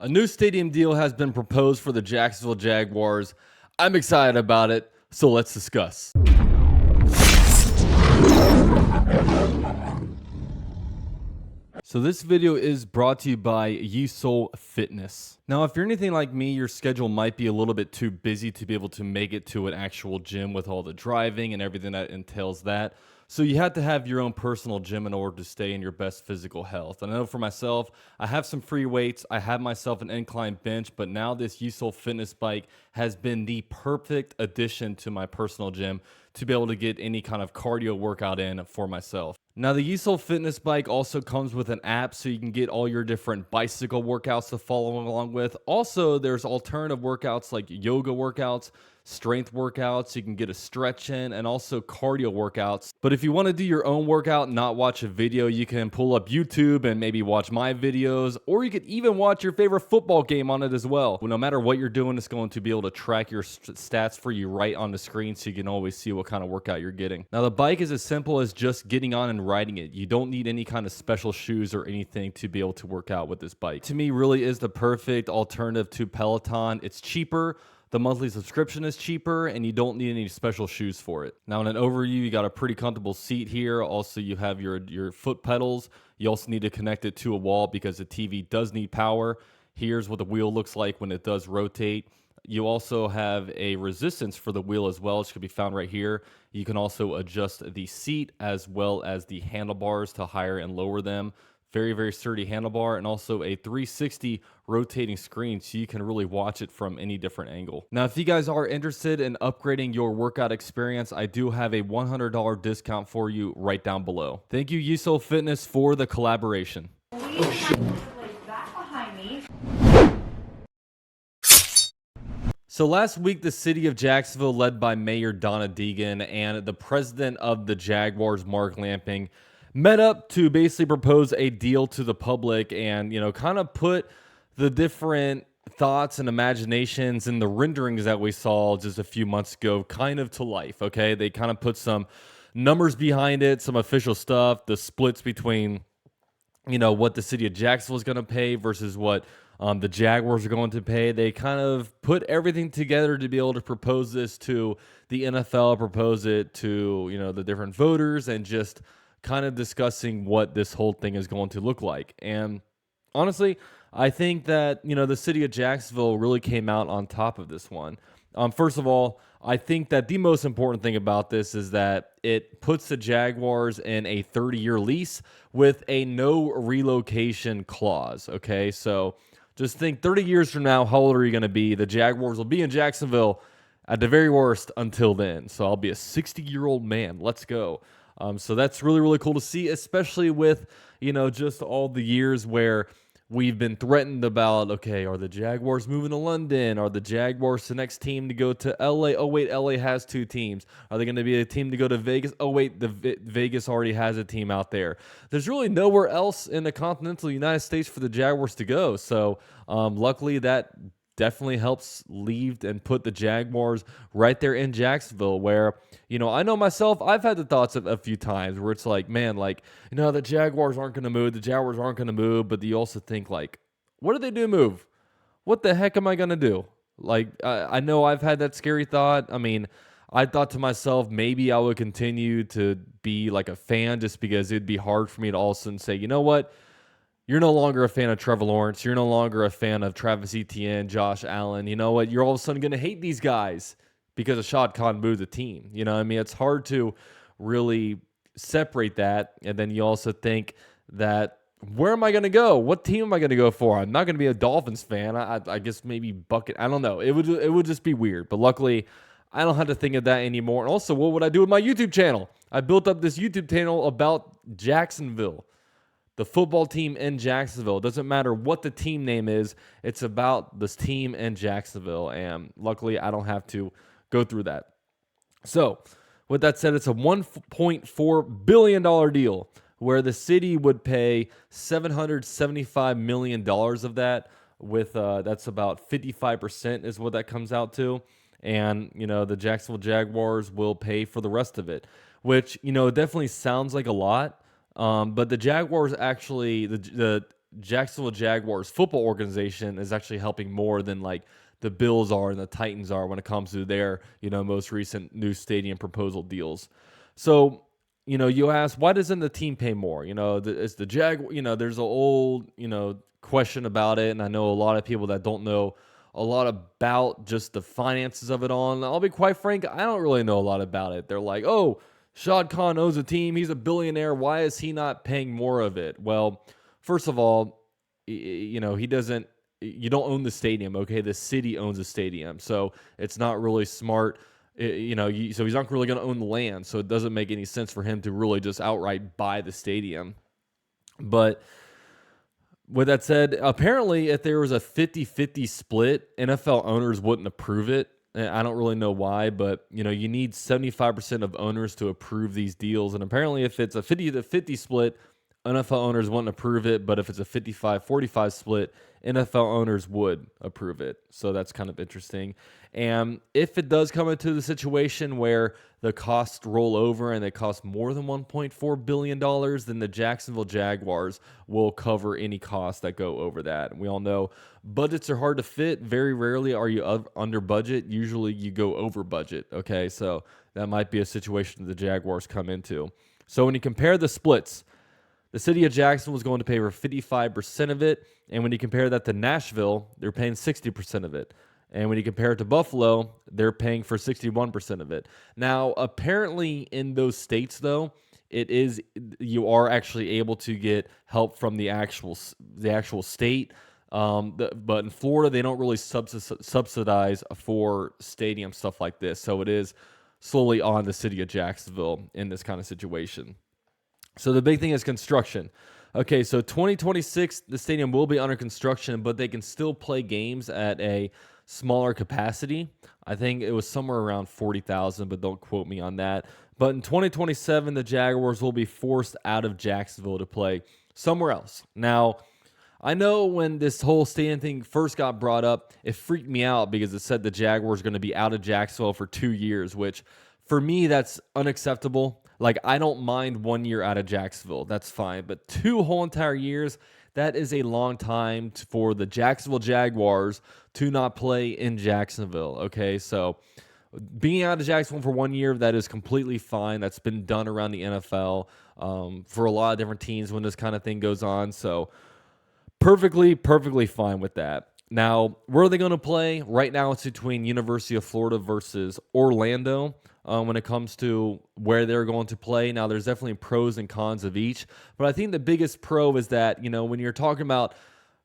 A new stadium deal has been proposed for the Jacksonville Jaguars. I'm excited about it, so let's discuss. So this video is brought to you by Yesoul Fitness. Now, if you're anything like me, your schedule might be a little bit too busy to be able to make it to an actual gym with all the driving and everything that entails that. So you have to have your own personal gym in order to stay in your best physical health. And I know for myself, I have some free weights. I have myself an incline bench, but now this Yesoul Fitness bike has been the perfect addition to my personal gym to be able to get any kind of cardio workout in for myself. Now, the Yesoul Fitness bike also comes with an app so you can get all your different bicycle workouts to follow along with. Also, there's alternative workouts like yoga workouts, strength workouts, you can get a stretch in, and also cardio workouts. But if you want to do your own workout and not watch a video, you can pull up YouTube and maybe watch my videos, or you could even watch your favorite football game on it as well. No matter what you're doing, it's going to be able to track your stats for you right on the screen so you can always see what kind of workout you're getting. Now, the bike is as simple as just getting on and riding it. You don't need any kind of special shoes or anything to be able to work out with this bike. To me, really is the perfect alternative to Peloton. It's cheaper. The monthly subscription is cheaper, and you don't need any special shoes for it. Now, in an overview, you got a pretty comfortable seat here. Also, you have your foot pedals. You also need to connect it to a wall because the TV does need power. Here's what the wheel looks like when it does rotate. You also have a resistance for the wheel as well, which can be found right here. You can also adjust the seat as well as the handlebars to higher and lower them. Very, very sturdy handlebar, and also a 360 rotating screen so you can really watch it from any different angle. Now, if you guys are interested in upgrading your workout experience, I do have a $100 discount for you right down below. Thank you, Yesoul Fitness, for the collaboration. So last week, the city of Jacksonville, led by Mayor Donna Deegan and the president of the Jaguars, Mark Lamping, met up to basically propose a deal to the public and, kind of put the different thoughts and imaginations and the renderings that we saw just a few months ago kind of to life, okay? They kind of put some numbers behind it, some official stuff, the splits between, what the city of Jacksonville is going to pay versus what the Jaguars are going to pay. They kind of put everything together to be able to propose this to the NFL, propose it to, the different voters, and just kind of discussing what this whole thing is going to look like. And honestly, I think that, the city of Jacksonville really came out on top of this one. First of all, I think that the most important thing about this is that it puts the Jaguars in a 30-year lease with a no relocation clause, okay? So just think 30 years from now, how old are you going to be? The Jaguars will be in Jacksonville at the very worst until then. So I'll be a 60-year-old man. Let's go. So that's really, really cool to see, especially with, just all the years where we've been threatened about, okay, are the Jaguars moving to London? Are the Jaguars the next team to go to LA? Oh, wait, LA has two teams. Are they going to be a team to go to Vegas? Oh, wait, Vegas already has a team out there. There's really nowhere else in the continental United States for the Jaguars to go. So luckily that definitely helps leave and put the Jaguars right there in Jacksonville where, I know myself, I've had the thoughts of a few times where it's like, man, the Jaguars aren't going to move. The Jaguars aren't going to move. But you also think what do they do move? What the heck am I going to do? I know I've had that scary thought. I mean, I thought to myself, maybe I would continue to be like a fan just because it'd be hard for me to all of a sudden say, you know what? You're no longer a fan of Trevor Lawrence. You're no longer a fan of Travis Etienne, Josh Allen. You know what? You're all of a sudden going to hate these guys because Ashad Khan moved the team. It's hard to really separate that. And then you also think that, where am I going to go? What team am I going to go for? I'm not going to be a Dolphins fan. I guess maybe Bucket. I don't know. It would just be weird. But luckily, I don't have to think of that anymore. And also, what would I do with my YouTube channel? I built up this YouTube channel about Jacksonville. The football team in Jacksonville. It doesn't matter what the team name is. It's about this team in Jacksonville. And luckily, I don't have to go through that. So, with that said, it's a $1.4 billion deal where the city would pay $775 million of that. With that's about 55% is what that comes out to. And, the Jacksonville Jaguars will pay for the rest of it, which, definitely sounds like a lot. But the Jaguars actually, the Jacksonville Jaguars football organization is actually helping more than like the Bills are and the Titans are when it comes to their, most recent new stadium proposal deals. So, you ask, why doesn't the team pay more? It's the there's an old, question about it. And I know a lot of people that don't know a lot about just the finances of it all. And I'll be quite frank, I don't really know a lot about it. They're like, oh, Shad Khan owns a team. He's a billionaire. Why is he not paying more of it? Well, first of all, he doesn't, you don't own the stadium, okay? The city owns the stadium. So it's not really smart. So he's not really going to own the land. So it doesn't make any sense for him to really just outright buy the stadium. But with that said, apparently if there was a 50-50 split, NFL owners wouldn't approve it. I don't really know why, but you need 75% of owners to approve these deals. And apparently if it's a 50-50 split, NFL owners wouldn't approve it, but if it's a 55-45 split, NFL owners would approve it. So that's kind of interesting. And if it does come into the situation where the costs roll over and they cost more than $1.4 billion, then the Jacksonville Jaguars will cover any costs that go over that. And we all know budgets are hard to fit. Very rarely are you under budget. Usually you go over budget. Okay, so that might be a situation the Jaguars come into. So when you compare the splits, the city of Jacksonville is going to pay for 55% of it. And when you compare that to Nashville, they're paying 60% of it. And when you compare it to Buffalo, they're paying for 61% of it. Now, apparently in those states, though, you are actually able to get help from the actual state. But in Florida, they don't really subsidize for stadium stuff like this. So it is solely on the city of Jacksonville in this kind of situation. So the big thing is construction. Okay, so 2026, the stadium will be under construction, but they can still play games at a smaller capacity. I think it was somewhere around 40,000, but don't quote me on that. But in 2027, the Jaguars will be forced out of Jacksonville to play somewhere else. Now, I know when this whole stadium thing first got brought up, it freaked me out because it said the Jaguars are going to be out of Jacksonville for 2 years, which for me, that's unacceptable. Like, I don't mind 1 year out of Jacksonville. That's fine. But 2 whole entire years, that is a long time for the Jacksonville Jaguars to not play in Jacksonville. Okay, so being out of Jacksonville for 1 year, that is completely fine. That's been done around the NFL for a lot of different teams when this kind of thing goes on. So perfectly fine with that. Now, where are they going to play? Right now, it's between University of Florida versus Orlando when it comes to where they're going to play. Now, there's definitely pros and cons of each, but I think the biggest pro is that, when you're talking about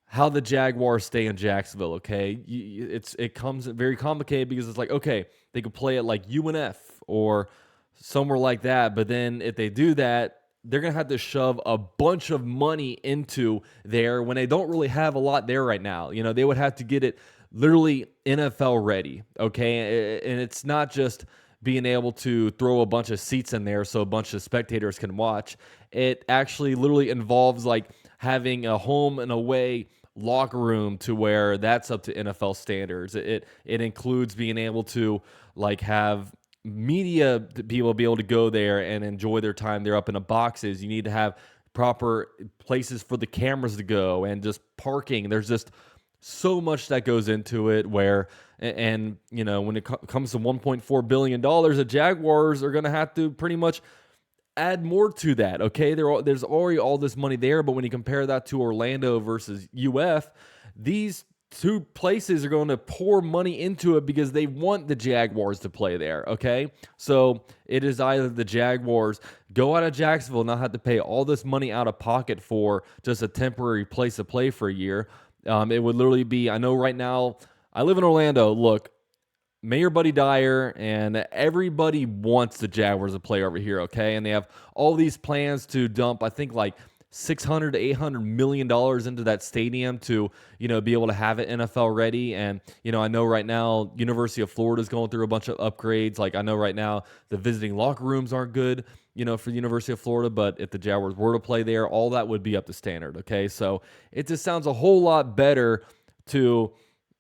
how the Jaguars stay in Jacksonville, okay, it comes very complicated because it's like, okay, they could play at like UNF or somewhere like that, but then if they do that, they're going to have to shove a bunch of money into there when they don't really have a lot there right now. They would have to get it literally NFL ready, okay? And it's not just being able to throw a bunch of seats in there so a bunch of spectators can watch. It actually literally involves like having a home and away locker room to where that's up to NFL standards. It includes being able to like have media people be able to go there and enjoy their time. They're up in the boxes. You need to have proper places for the cameras to go and just parking. There's just so much that goes into it where, and when it comes to $1.4 billion, the Jaguars are going to have to pretty much add more to that. Okay. There's already all this money there, but when you compare that to Orlando versus UF, these two places are going to pour money into it because they want the Jaguars to play there, okay? So it is either the Jaguars go out of Jacksonville, not have to pay all this money out of pocket for just a temporary place to play for a year. It would literally be, I know right now, I live in Orlando. Look, Mayor Buddy Dyer and everybody wants the Jaguars to play over here, okay? And they have all these plans to dump, I think, like $600 to $800 million into that stadium to, be able to have it NFL ready. And, I know right now University of Florida is going through a bunch of upgrades. Like I know right now the visiting locker rooms aren't good, for the University of Florida, but if the Jaguars were to play there, all that would be up to standard. Okay. So it just sounds a whole lot better to,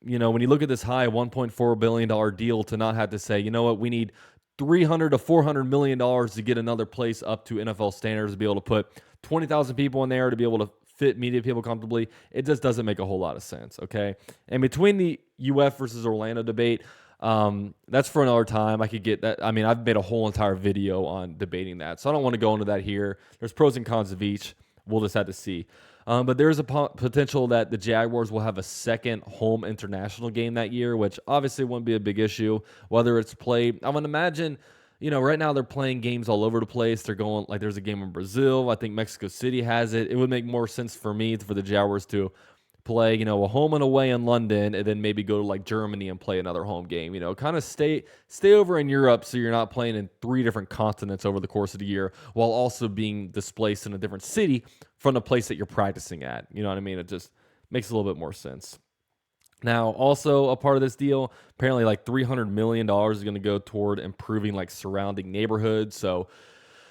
when you look at this high $1.4 billion deal to not have to say, you know what, we need $300 to $400 million to get another place up to NFL standards to be able to put 20,000 people in there to be able to fit media people comfortably. It just doesn't make a whole lot of sense, okay? And between the UF versus Orlando debate, that's for another time. I could get that. I mean, I've made a whole entire video on debating that, so I don't want to go into that here. There's pros and cons of each. We'll just have to see. But there's a potential that the Jaguars will have a second home international game that year, which obviously wouldn't be a big issue. Whether it's played, I would imagine, right now they're playing games all over the place. They're going, like, there's a game in Brazil. I think Mexico City has it. It would make more sense for me for the Jaguars to play, a home and away in London, and then maybe go to like Germany and play another home game. Kind of stay over in Europe so you're not playing in 3 different continents over the course of the year while also being displaced in a different city from the place that you're practicing at. You know what I mean? It just makes a little bit more sense. Now, also a part of this deal, apparently like $300 million is going to go toward improving like surrounding neighborhoods. So,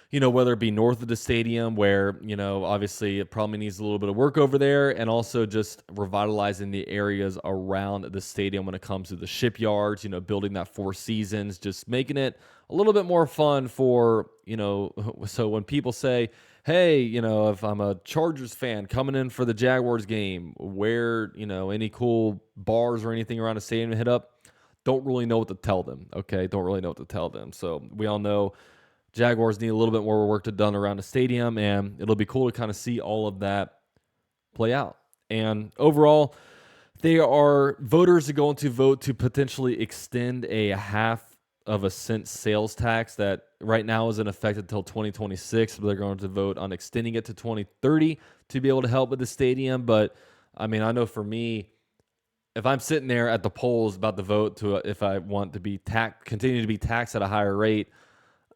whether it be north of the stadium where, obviously it probably needs a little bit of work over there, and also just revitalizing the areas around the stadium when it comes to the shipyards, building that Four Seasons, just making it a little bit more fun for, so when people say, hey, if I'm a Chargers fan coming in for the Jaguars game, where, any cool bars or anything around the stadium to hit up, don't really know what to tell them, okay? Don't really know what to tell them. So we all know Jaguars need a little bit more work to done around the stadium, and it'll be cool to kind of see all of that play out. And overall, voters are going to vote to potentially extend a half-of-a-cent sales tax that right now is in effect until 2026, but they're going to vote on extending it to 2030 to be able to help with the stadium. But, I mean, I know for me, if I'm sitting there at the polls about to vote if I want to be continue to be taxed at a higher rate,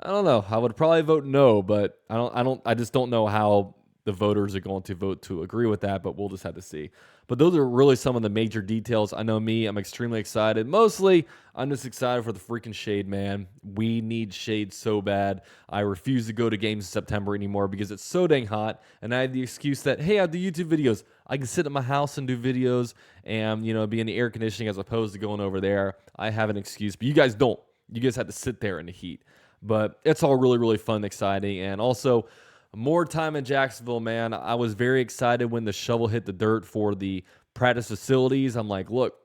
I don't know. I would probably vote no, but I just don't know how the voters are going to vote to agree with that, but we'll just have to see. But those are really some of the major details. I know me, I'm extremely excited. Mostly, I'm just excited for the freaking shade, man. We need shade so bad. I refuse to go to games in September anymore because it's so dang hot, and I have the excuse that, hey, I do YouTube videos. I can sit at my house and do videos and, be in the air conditioning as opposed to going over there. I have an excuse, but you guys don't. You guys have to sit there in the heat. But it's all really, really fun and exciting. And also, more time in Jacksonville, man. I was very excited when the shovel hit the dirt for the practice facilities. I'm like, look,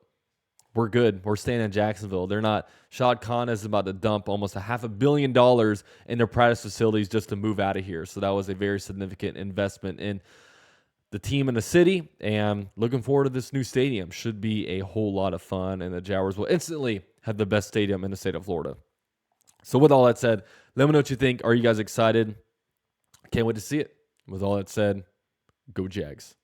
we're good. We're staying in Jacksonville. They're not. Shad Khan is about to dump almost $500 million in their practice facilities just to move out of here. So that was a very significant investment in the team and the city. And looking forward to this new stadium. Should be a whole lot of fun. And the Jaguars will instantly have the best stadium in the state of Florida. So with all that said, let me know what you think. Are you guys excited? Can't wait to see it. With all that said, go Jags.